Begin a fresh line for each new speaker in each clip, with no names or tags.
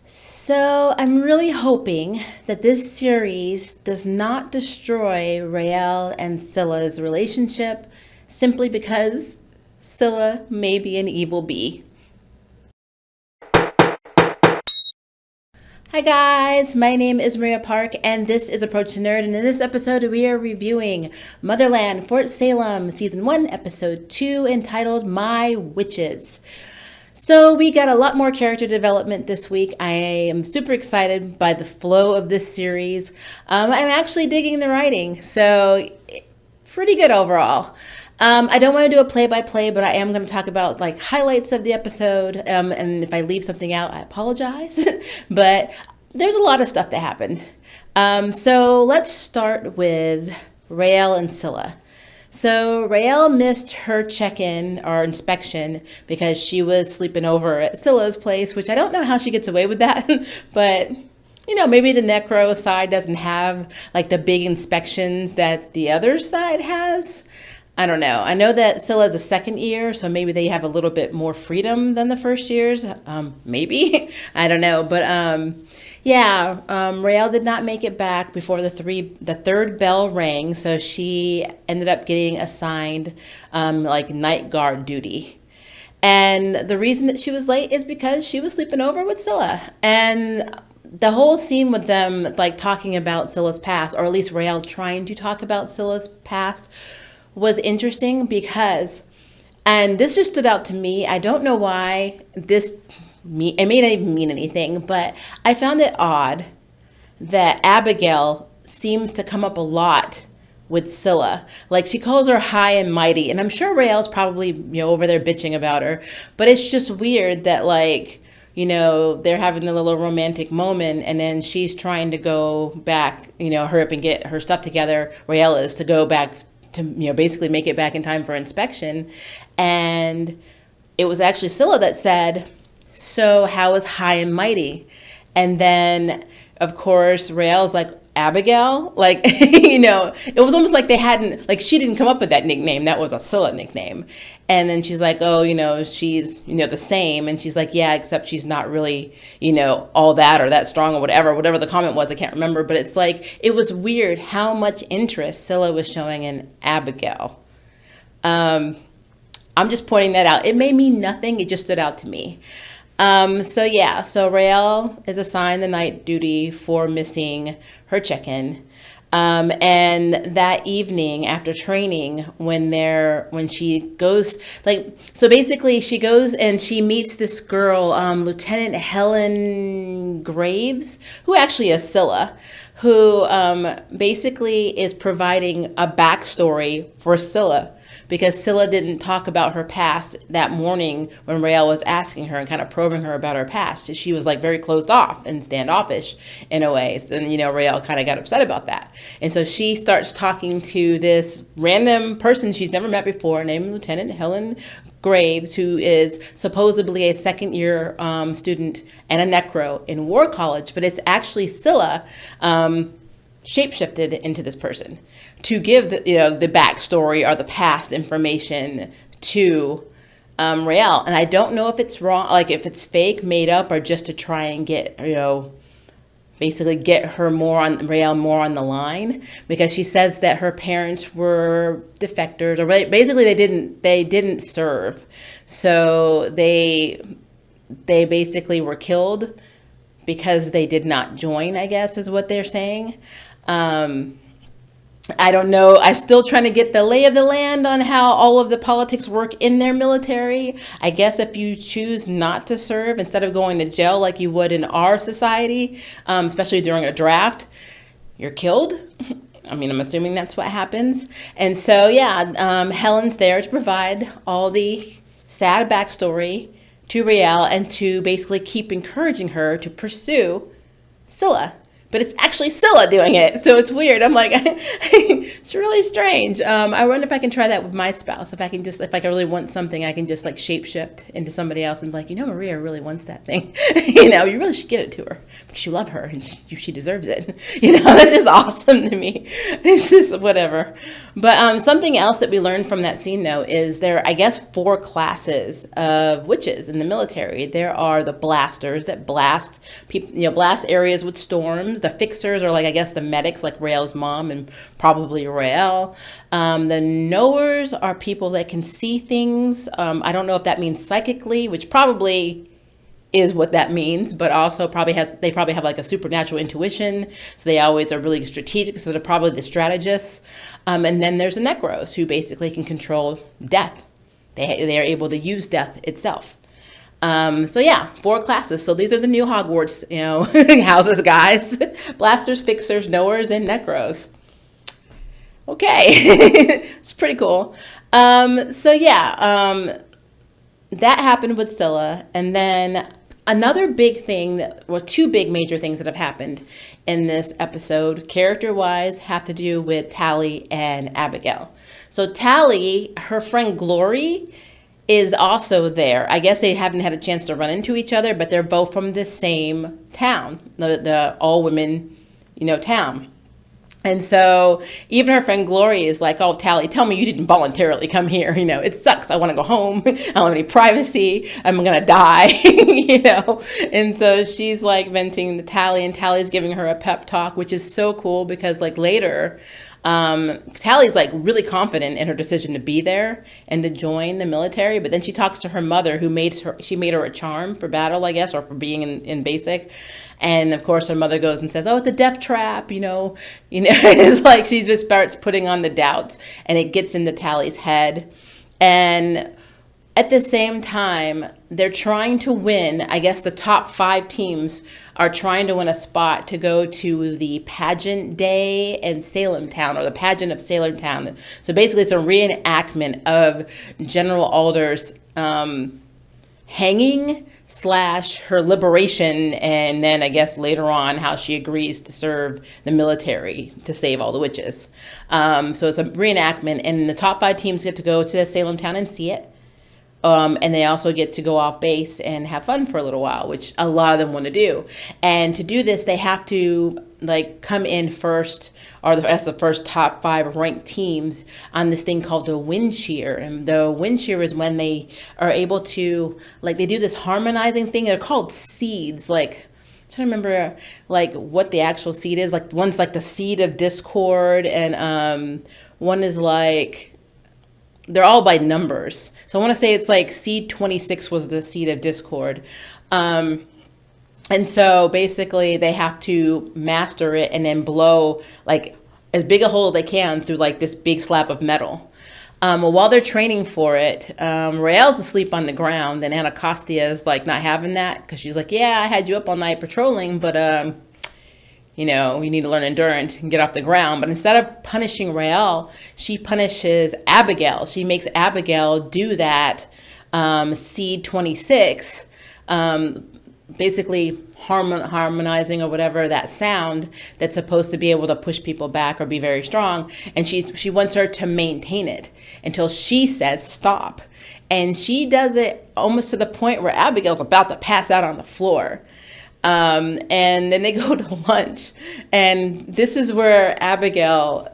So I'm really hoping that this series does not destroy Rael and Scylla's relationship simply because Scylla may be an evil bee. Hi guys, my name is Maria Park and this is Approach to Nerd, and in this episode we are reviewing Motherland, Fort Salem, Season 1, Episode 2, entitled My Witches. So we got a lot more character development this week. I am super excited by the flow of this series. I'm actually digging the writing, so pretty good overall. I don't want to do a play-by-play, but I am going to talk about like highlights of the episode. And if I leave something out, I apologize. But there's a lot of stuff that happened. So let's start with Rael and Scylla. So Rael missed her check-in or inspection because she was sleeping over at Scylla's place, which I don't know how she gets away with that, but maybe the necro side doesn't have like the big inspections that the other side has. I don't know. I know that Scylla's a second year, so maybe they have a little bit more freedom than the first years. Maybe. I don't know. But Rael did not make it back before the third bell rang, so she ended up getting assigned like night guard duty. And the reason that she was late is because she was sleeping over with Scylla. And the whole scene with them like talking about Scylla's past, or at least Rael trying to talk about Scylla's past, was interesting because, and this just stood out to me. I don't know why it may not even mean anything, but I found it odd that Abigail seems to come up a lot with Scylla. Like she calls her high and mighty, and I'm sure Rael's probably, over there bitching about her, but it's just weird that they're having a little romantic moment and then she's trying to go back, hurry up and get her stuff together. Rael is to go back to basically make it back in time for inspection. And it was actually Scylla that said, so how is high and mighty? And then of course Rael's like, Abigail, it was almost like they hadn't, like she didn't come up with that nickname. That was a Scylla nickname. And then she's like, oh, she's, the same. And she's like, yeah, except she's not really, all that or that strong or whatever the comment was. I can't remember. But it's like, it was weird how much interest Scylla was showing in Abigail. I'm just pointing that out. It may mean nothing. It just stood out to me. So Rael is assigned the night duty for missing her check-in. And that evening after training, when she goes, basically she goes and she meets this girl, Lieutenant Helen Graves, who actually is Scylla, who basically is providing a backstory for Scylla, because Scylla didn't talk about her past that morning when Rael was asking her and kind of probing her about her past. She was like very closed off and standoffish in a way. And, Rael kind of got upset about that. And so she starts talking to this random person she's never met before named Lieutenant Helen Graves, who is supposedly a second year student and a necro in War College, but it's actually Scylla shapeshifted into this person to give the backstory or the past information to Rael. And I don't know if it's wrong, like if it's fake, made up, or just to try and get basically get Rael more on the line, because she says that her parents were defectors, or basically they didn't serve, so they basically were killed because they did not join, I guess is what they're saying. I don't know. I'm still trying to get the lay of the land on how all of the politics work in their military. I guess if you choose not to serve, instead of going to jail like you would in our society, especially during a draft, you're killed. I mean, I'm assuming that's what happens. And so, Helen's there to provide all the sad backstory to Rael and to basically keep encouraging her to pursue Scylla, but it's actually Scylla doing it. So it's weird. I'm like, it's really strange. I wonder if I can try that with my spouse. If I can just, if I really want something, I can just like shapeshift into somebody else and be like, Maria really wants that thing. You really should give it to her because you love her and she deserves it. That's just awesome to me. It's just whatever. But something else that we learned from that scene though is there, I guess, 4 classes of witches in the military. There are the blasters that blast people, blast areas with storms. The fixers are like, I guess, the medics, like Rael's mom and probably Rael. The knowers are people that can see things. I don't know if that means psychically, which probably is what that means, but also they probably have like a supernatural intuition. So they always are really strategic. So they're probably the strategists. And then there's the necros who basically can control death. They are able to use death itself. So yeah, 4 classes. So these are the new Hogwarts, houses, guys. Blasters, fixers, knowers, and necros. Okay. It's pretty cool. So yeah, that happened with Scylla. And then another big thing, 2 big major things that have happened in this episode, character-wise, have to do with Tally and Abigail. So Tally, her friend Glory, is also there. I guess they haven't had a chance to run into each other, but they're both from the same town, the all-women, town. And so even her friend Glory is like, oh, Tally, tell me you didn't voluntarily come here. It sucks. I want to go home. I don't have any privacy. I'm going to die, And so she's like venting to Tally, and Tally's giving her a pep talk, which is so cool because like later, Tally's like really confident in her decision to be there and to join the military. But then she talks to her mother who made her a charm for battle, I guess, or for being in basic. And of course her mother goes and says, oh, it's a death trap, it's like she just starts putting on the doubts and it gets into Tally's head. And at the same time, they're trying to win. I guess the top 5 teams are trying to win a spot to go to the pageant day in Salem town, or the pageant of Salem town. So basically it's a reenactment of General Alder's hanging / her liberation, and then I guess later on how she agrees to serve the military to save all the witches. So it's a reenactment, and the top 5 teams get to go to Salem town and see it. And they also get to go off base and have fun for a little while, which a lot of them want to do. And to do this, they have to like come in first, or as the first top 5 ranked teams on this thing called the wind shear. And the wind shear is when they are able to, like, they do this harmonizing thing. They're called seeds. Like, I'm trying to remember like what the actual seed is. Like one's like the seed of discord, and one is like, they're all by numbers. So I want to say it's like seed 26 was the seed of discord. And so basically they have to master it and then blow like as big a hole as they can through like this big slab of metal. Well, while they're training for it, Rael's asleep on the ground, and Anacostia is like not having that because she's like, yeah, I had you up all night patrolling, but you need to learn endurance and get off the ground. But instead of punishing Rael, she punishes Abigail. She makes Abigail do that seed 26, basically harmonizing or whatever that sound that's supposed to be able to push people back or be very strong. And she wants her to maintain it until she says stop. And she does it almost to the point where Abigail's about to pass out on the floor. And then they go to lunch, and this is where Abigail,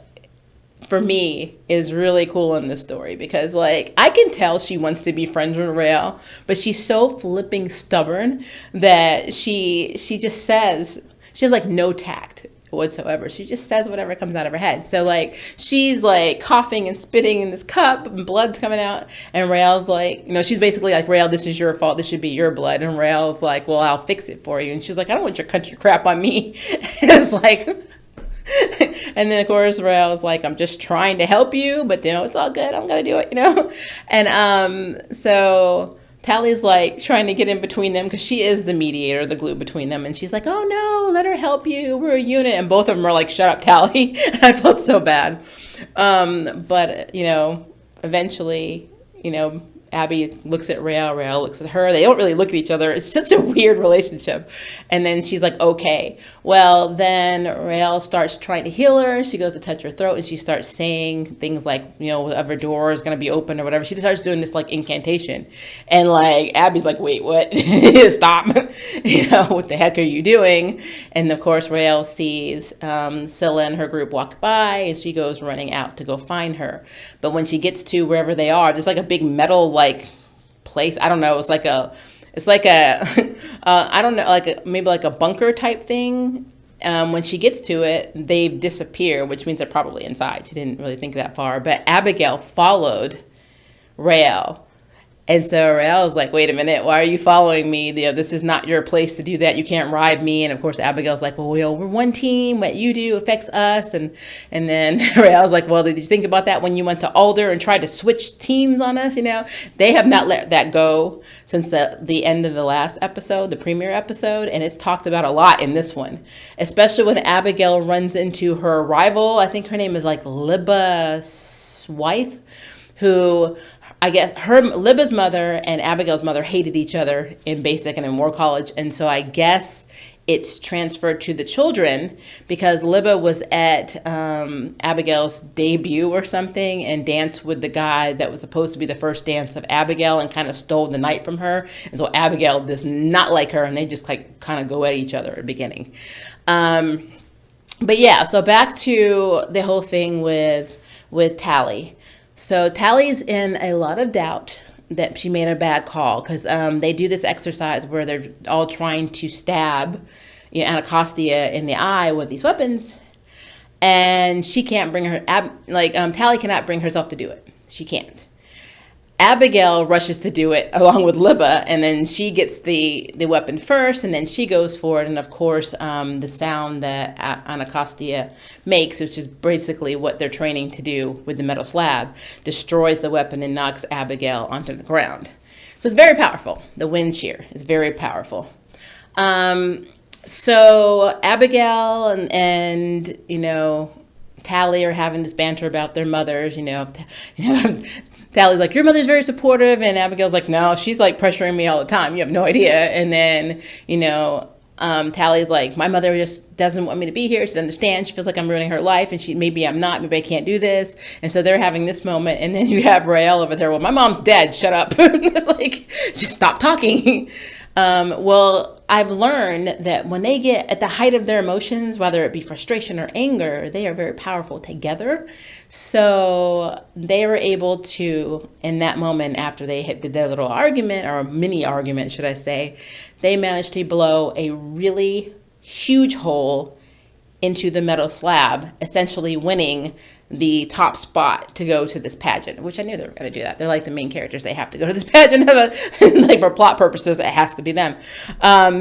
for me, is really cool in this story because like I can tell she wants to be friends with Rael, but she's so flipping stubborn that she just says, she has like no tact whatsoever. She just says whatever comes out of her head. So like she's like coughing and spitting in this cup and blood's coming out, and Rael's like, she's basically like, Rael, this is your fault, this should be your blood. And Rael's like, well, I'll fix it for you. And she's like, I don't want your country crap on me. And it's like and then of course Rael's like, I'm just trying to help you, but it's all good, I'm gonna do it. And so Tally's like trying to get in between them because she is the mediator, the glue between them. And she's like, oh no, let her help you. We're a unit. And both of them are like, shut up, Tally. I felt so bad. But, eventually, Abby looks at Rael, Rael looks at her. They don't really look at each other. It's such a weird relationship. And then she's like, okay. Well, then Rael starts trying to heal her. She goes to touch her throat and she starts saying things like, you know, whatever door is going to be open or whatever. She just starts doing this like incantation. And like, Abby's like, wait, what? Stop. You know, what the heck are you doing? And of course, Rael sees Scylla and her group walk by and she goes running out to go find her. But when she gets to wherever they are, there's like a big metal like place. I don't know. It's like a I don't know, maybe like a bunker type thing. When she gets to it, they disappear, which means they're probably inside. She didn't really think that far. But Abigail followed Rael. And so Rael was like, wait a minute, why are you following me? You know, this is not your place to do that. You can't ride me. And of course, Abigail's like, well, you know, we're one team. What you do affects us. And then Rael's like, well, did you think about that when you went to Alder and tried to switch teams on us? You know, they have not let that go since the end of the last episode, the premiere episode. And it's talked about a lot in this one, especially when Abigail runs into her rival. I think her name is like Libba Swythe, who I guess Libba's mother and Abigail's mother hated each other in basic and in war college. And so I guess it's transferred to the children because Libba was at Abigail's debut or something and danced with the guy that was supposed to be the first dance of Abigail and kind of stole the night from her. And so Abigail does not like her and they just like kind of go at each other at the beginning. But yeah, so back to the whole thing with Tally. So Tally's in a lot of doubt that she made a bad call because they do this exercise where they're all trying to stab, you know, Anacostia in the eye with these weapons, and she can't bring her Tally cannot bring herself to do it. She can't. Abigail rushes to do it along with Libba, and then she gets the weapon first, and then she goes for it. And of course, the sound that Anacostia makes, which is basically what they're training to do with the metal slab, destroys the weapon and knocks Abigail onto the ground. So it's very powerful. The wind shear is very powerful. So Abigail and you know, Tally are having this banter about their mothers, you know. Tally's like, your mother's very supportive. And Abigail's like, no, she's like pressuring me all the time. You have no idea. And then, you know, Tally's like, my mother just doesn't want me to be here. She doesn't understand. She feels like I'm ruining her life. And maybe I'm not. Maybe I can't do this. And so they're having this moment. And then you have Rael over there. Well, my mom's dead. Shut up. Like, just stop talking. Well, I've learned that when they get at the height of their emotions, whether it be frustration or anger, they are very powerful together. So they were able to, in that moment after they did their little argument, or a mini argument, should I say, they managed to blow a really huge hole into the metal slab, essentially winning the top spot to go to this pageant, which I knew they were going to do that. They're like the main characters. They have to go to this pageant. Like for plot purposes, it has to be them.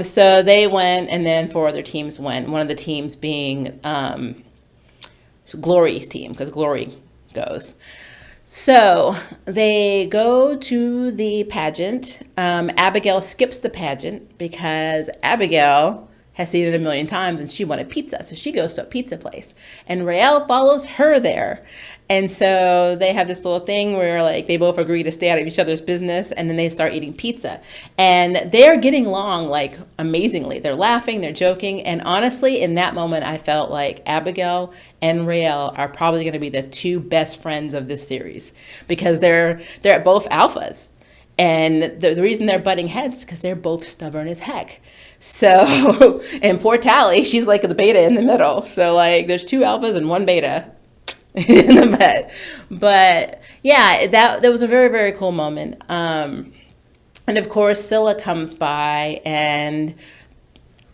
So they went, and then 4 other teams went. One of the teams being Glory's team, because Glory goes. So they go to the pageant. Abigail skips the pageant because Abigail has seen it a million times and she wanted pizza. So she goes to a pizza place and Rael follows her there. And so they have this little thing where like they both agree to stay out of each other's business, and then they start eating pizza. And they're getting along like amazingly. They're laughing, they're joking. And honestly, in that moment, I felt like Abigail and Rael are probably going to be the 2 best friends of this series because they're both alphas. And the reason they're butting heads is because they're both stubborn as heck. So, and poor Tally, she's like the beta in the middle. So like there's 2 alphas and 1 beta in the med. But yeah, that was a very, very cool moment. And of course, Scylla comes by, and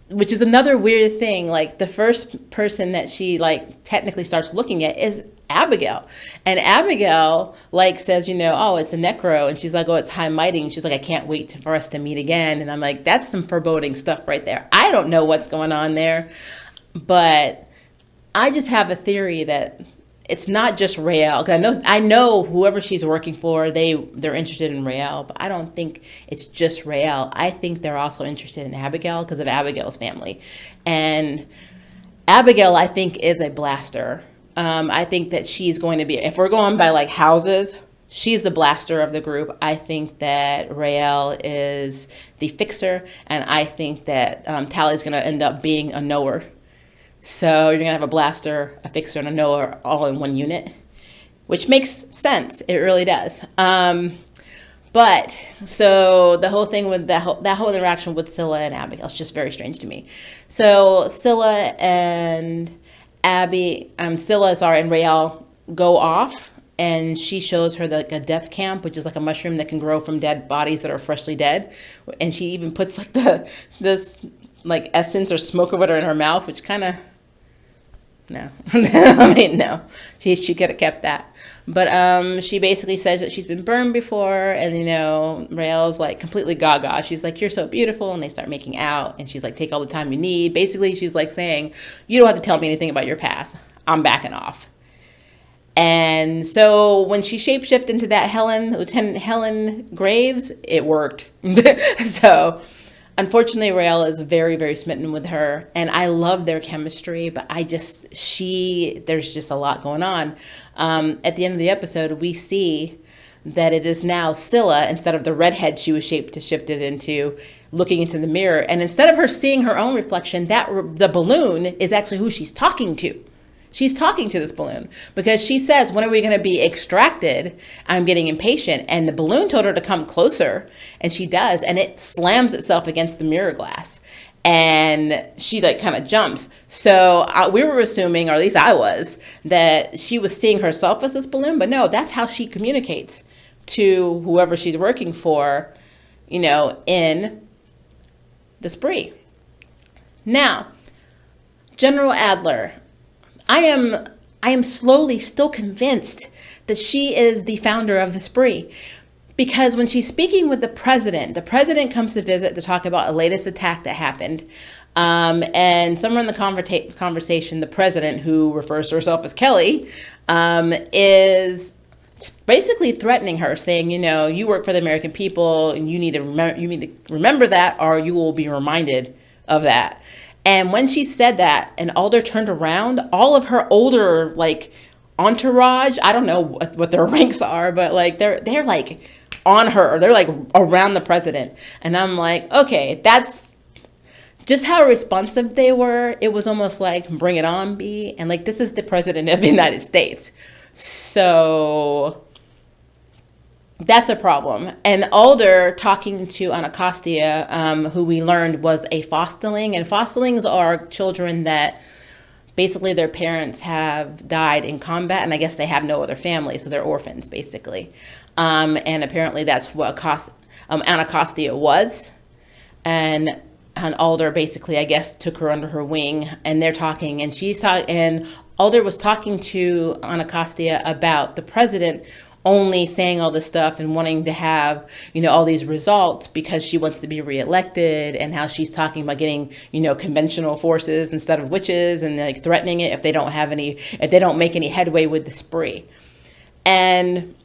which is another weird thing. Like the first person that she like technically starts looking at is Abigail. And Abigail like says, you know, oh, it's a necro. And she's like, oh, it's high mighty. And she's like, I can't wait for us to meet again. And I'm like, that's some foreboding stuff right there. I don't know what's going on there, but I just have a theory that it's not just Rael. Because I know whoever she's working for, they're interested in Rael, but I don't think it's just Rael. I think they're also interested in Abigail because of Abigail's family. And Abigail, I think, is a blaster. I think that she's going to be, if we're going by like houses, she's the blaster of the group. I think that Raelle is the fixer, and I think that Tally's going to end up being a knower. So you're going to have a blaster, a fixer, and a knower all in one unit, which makes sense. It really does. But so the whole thing with that whole interaction with Scylla and Abigail is just very strange to me. So Scylla and Raelle go off, and she shows her like a death camp, which is like a mushroom that can grow from dead bodies that are freshly dead. And she even puts like this like essence or smoke or whatever in her mouth, which kind of, no. I mean, no. She could have kept that. But she basically says that she's been burned before, and Raelle's like completely gaga. She's like, "You're so beautiful," and they start making out, and she's like, "Take all the time you need." Basically, she's like saying, "You don't have to tell me anything about your past. I'm backing off." And so when she shapeshifted into that Lieutenant Helen Graves, it worked. So unfortunately, Raelle is very, very smitten with her, and I love their chemistry, but there's just a lot going on. At the end of the episode, we see that it is now Scylla, instead of the redhead she was shifted into, looking into the mirror, and instead of her seeing her own reflection, the balloon is actually who she's talking to. She's talking to this balloon because she says, "When are we going to be extracted? I'm getting impatient." And the balloon told her to come closer, and she does, and it slams itself against the mirror glass, and she like kind of jumps. So we were assuming, or at least I was, that she was seeing herself as this balloon, but no, that's how she communicates to whoever she's working for, in the spree. Now, General Adler, I am slowly still convinced that she is the founder of the spree, because when she's speaking with the president comes to visit to talk about a latest attack that happened. And somewhere in the conversation, the president, who refers to herself as Kelly, is basically threatening her, saying, "You work for the American people, and you need to remember that, or you will be reminded of that." And when she said that and Alder turned around, all of her older like entourage, I don't know what their ranks are, but like they're like on her. They're like around the president. And I'm like, okay, that's just how responsive they were. It was almost like, bring it on, B. And like, this is the president of the United States. So that's a problem. And Alder talking to Anacostia, who we learned was a fosterling. And fosterlings are children that basically their parents have died in combat, and I guess they have no other family, so they're orphans, basically. And apparently that's what Anacostia was. And Alder basically, I guess, took her under her wing, and they're talking, and Alder was talking to Anacostia about the president only saying all this stuff and wanting to have, all these results because she wants to be reelected, and how she's talking about getting, conventional forces instead of witches, and like threatening it if they don't make any headway with the spree. And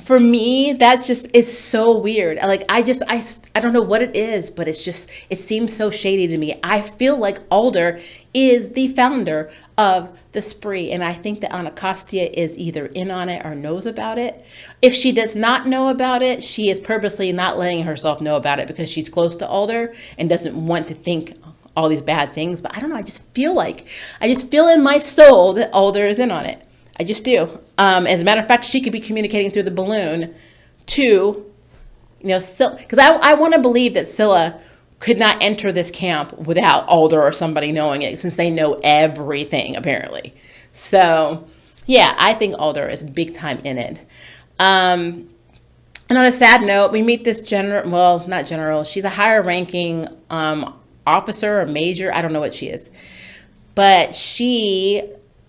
for me, that just is so weird. Like, I don't know what it is, but it seems so shady to me. I feel like Alder is the founder of the spree, and I think that Anacostia is either in on it or knows about it. If she does not know about it, she is purposely not letting herself know about it because she's close to Alder and doesn't want to think all these bad things. But I don't know, I just feel in my soul that Alder is in on it. I just do. As a matter of fact, she could be communicating through the balloon to, Scylla, because I want to believe that Scylla could not enter this camp without Alder or somebody knowing it, since they know everything, apparently. So, yeah, I think Alder is big time in it. And on a sad note, we meet this not general, she's a higher ranking officer or major, I don't know what she is. But she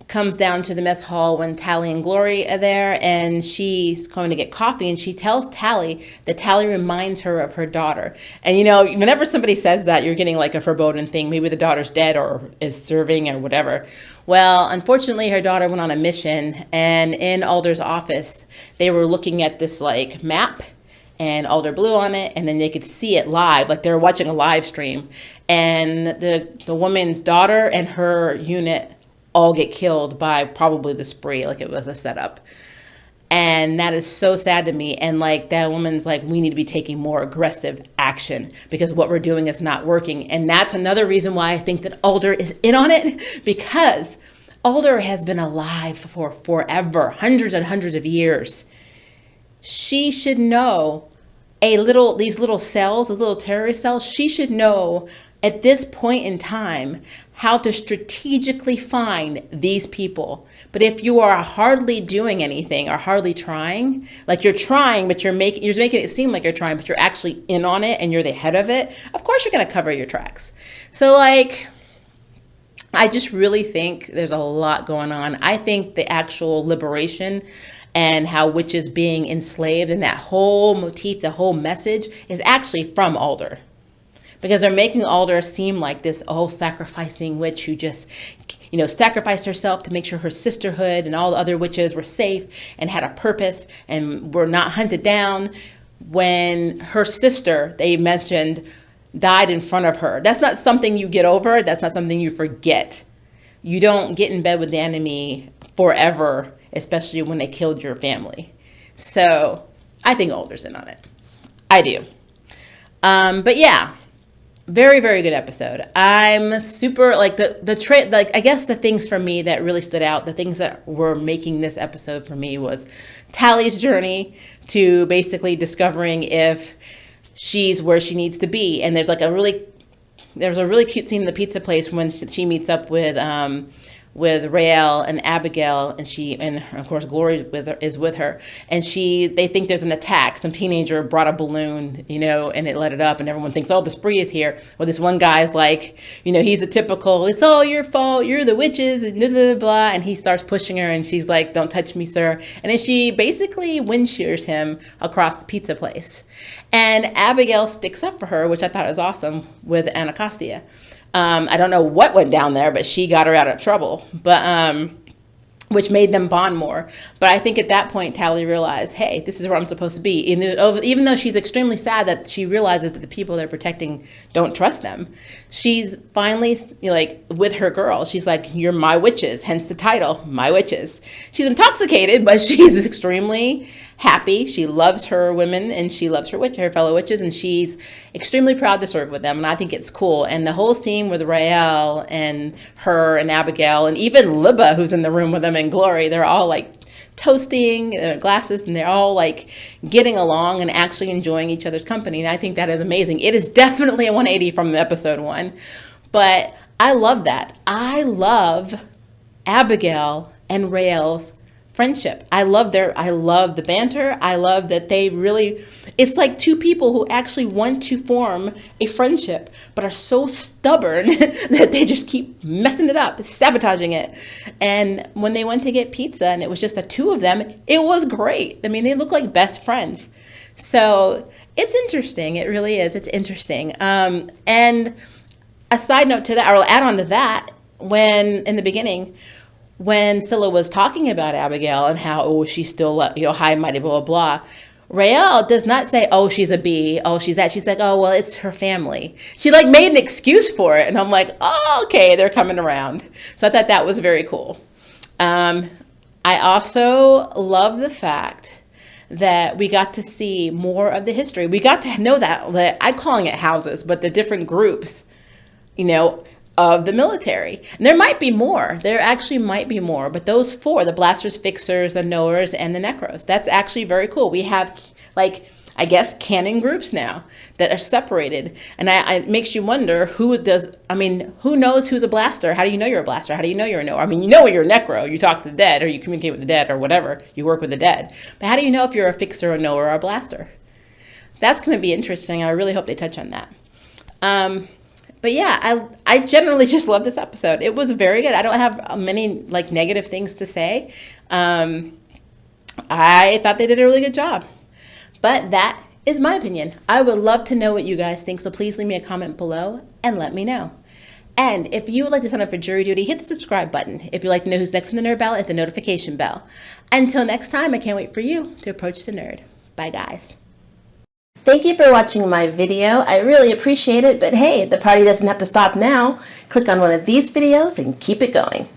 comes down to the mess hall when Tally and Glory are there, and she's going to get coffee, and she tells Tally that Tally reminds her of her daughter. And whenever somebody says that, you're getting like a foreboding thing. Maybe the daughter's dead or is serving or whatever. Well, unfortunately, her daughter went on a mission, and in Alder's office, they were looking at this like map, and Alder blew on it, and then they could see it live, like they were watching a live stream. And the woman's daughter and her unit all get killed by probably the spree, like it was a setup. And that is so sad to me. And like that woman's like, we need to be taking more aggressive action because what we're doing is not working. And that's another reason why I think that Alder is in on it, because Alder has been alive for forever, hundreds and hundreds of years. She should know these little cells, the little terrorist cells, she should know at this point in time how to strategically find these people. But if you are hardly doing anything or hardly trying, like you're trying, but you're making it seem like you're trying, but you're actually in on it and you're the head of it, of course you're going to cover your tracks. So like, I just really think there's a lot going on. I think the actual liberation and how witches being enslaved and that whole motif, the whole message is actually from Alder. Because they're making Alder seem like this sacrificing witch who just, sacrificed herself to make sure her sisterhood and all the other witches were safe and had a purpose and were not hunted down. When her sister, they mentioned, died in front of her. That's not something you get over. That's not something you forget. You don't get in bed with the enemy forever, especially when they killed your family. So I think Alder's in on it. I do. But yeah. Very, very good episode. I'm super like I guess the things for me that really stood out, the things that were making this episode for me was Tally's journey to basically discovering if she's where she needs to be. And there's a really cute scene in the pizza place when she meets up with Rael and Abigail, and of course Glory is with her, and they think there's an attack. Some teenager brought a balloon, and it let it up, and everyone thinks, oh, the spree is here. Well, this one guy's like, he's a typical, it's all your fault, you're the witches, and blah, blah, blah, and he starts pushing her, and she's like, don't touch me, sir. And then she basically wind shears him across the pizza place. And Abigail sticks up for her, which I thought was awesome, with Anacostia. I don't know what went down there, but she got her out of trouble, which made them bond more. But I think at that point, Tally realized, hey, this is where I'm supposed to be. Even though she's extremely sad that she realizes that the people they're protecting don't trust them, she's finally with her girl. She's like, you're my witches, hence the title, My Witches. She's intoxicated, but she's extremely happy. She loves her women and she loves her fellow witches, and she's extremely proud to serve with them. And I think it's cool. And the whole scene with Rael and her and Abigail and even Libba, who's in the room with them, and Glory, they're all like toasting their glasses and they're all like getting along and actually enjoying each other's company. And I think that is amazing. It is definitely a 180 from episode 1, but I love that. I love Abigail and Rael's friendship. I love the banter. I love that it's like two people who actually want to form a friendship, but are so stubborn that they just keep messing it up, sabotaging it. And when they went to get pizza and it was just the two of them, it was great. I mean, they look like best friends. So it's interesting. It really is. It's interesting. And a side note to that, or add on to that, in the beginning, when Scylla was talking about Abigail and how, she's still, high and mighty, blah, blah, blah, Rael does not say, oh, she's a bee, oh, she's that. She's like, oh, well, it's her family. She made an excuse for it. And I'm like, oh, okay, they're coming around. So I thought that was very cool. I also love the fact that we got to see more of the history. We got to know that I'm calling it houses, but the different groups, of the military. And there might be more. There actually might be more. But those 4, the blasters, fixers, the knowers, and the necros, that's actually very cool. We have, I guess, canon groups now that are separated. And it makes you wonder who knows who's a blaster? How do you know you're a blaster? How do you know you're a knower? I mean, you know you're a necro. You talk to the dead, or you communicate with the dead, or whatever. You work with the dead. But how do you know if you're a fixer, a knower, or a blaster? That's going to be interesting. I really hope they touch on that. But yeah, I generally just love this episode. It was very good. I don't have many negative things to say. I thought they did a really good job. But that is my opinion. I would love to know what you guys think, so please leave me a comment below and let me know. And if you would like to sign up for jury duty, hit the subscribe button. If you'd like to know who's next on the nerd ballot, hit the notification bell. Until next time, I can't wait for you to approach the nerd. Bye, guys. Thank you for watching my video. I really appreciate it, but hey, the party doesn't have to stop now. Click on one of these videos and keep it going.